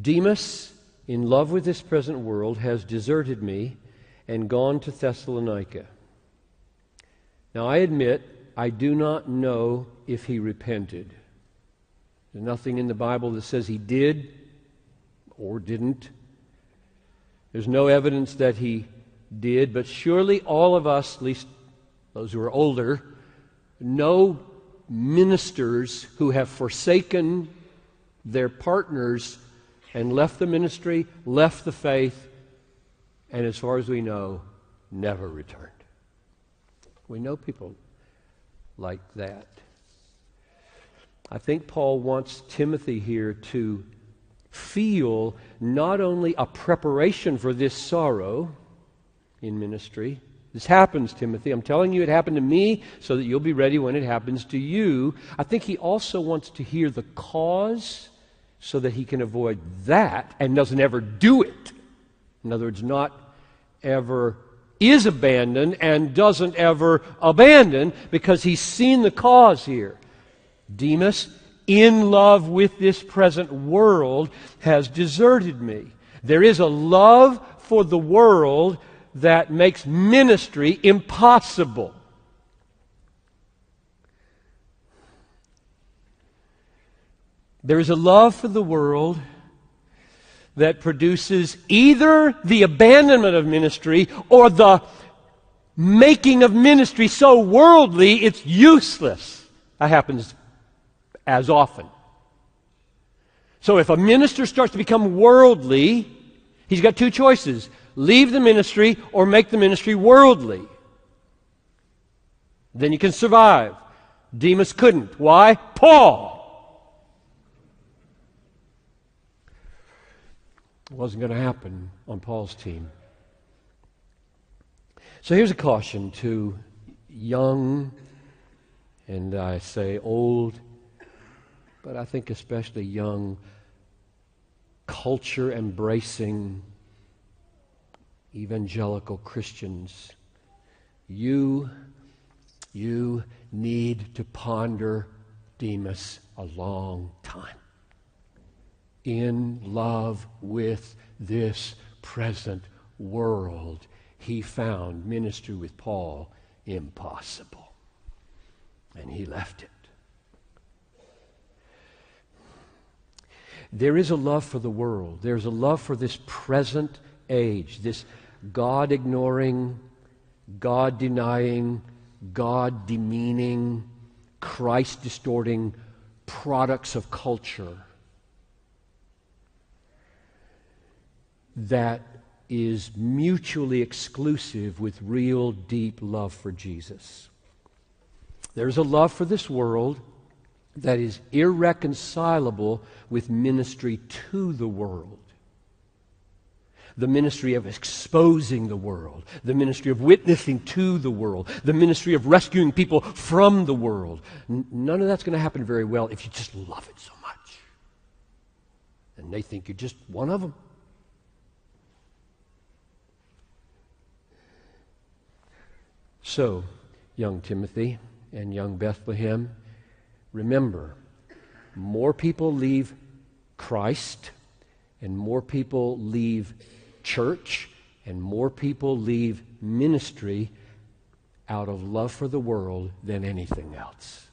Demas, in love with this present world, has deserted me and gone to Thessalonica. Now I admit, I do not know if he repented. There's nothing in the Bible that says he did or didn't. There's no evidence that he did, but surely all of us, at least those who are older, know ministers who have forsaken their partners and left the ministry, left the faith, and as far as we know, never returned. We know people like that. I think Paul wants Timothy here to feel not only a preparation for this sorrow in ministry. This happens, Timothy. I'm telling you it happened to me so that you'll be ready when it happens to you. I think he also wants to hear the cause so that he can avoid that and doesn't ever do it. In other words, not ever is abandoned and doesn't ever abandon, because he's seen the cause here. Demas, in love with this present world, has deserted me. There is a love for the world that makes ministry impossible. There is a love for the world that produces either the abandonment of ministry or the making of ministry so worldly it's useless. That happens as often. So if a minister starts to become worldly, he's got two choices: leave the ministry or make the ministry worldly. Then you can survive. Demas couldn't. Why? Paul. It wasn't going to happen on Paul's team. So here's a caution to young, and I say old, but I think especially young, culture-embracing evangelical Christians. You need to ponder Demas a long time. In love with this present world, he found ministry with Paul impossible, and he left it. There is a love for the world. There's a love for this present age, this God-ignoring, God-denying, God-demeaning, Christ-distorting products of culture that is mutually exclusive with real deep love for Jesus. There's a love for this world that is irreconcilable with ministry to the world. The ministry of exposing the world, the ministry of witnessing to the world, the ministry of rescuing people from the world. None of that's going to happen very well if you just love it so much. And they think you're just one of them. So, young Timothy and young Bethlehem, remember, more people leave Christ, and more people leave church, and more people leave ministry out of love for the world than anything else.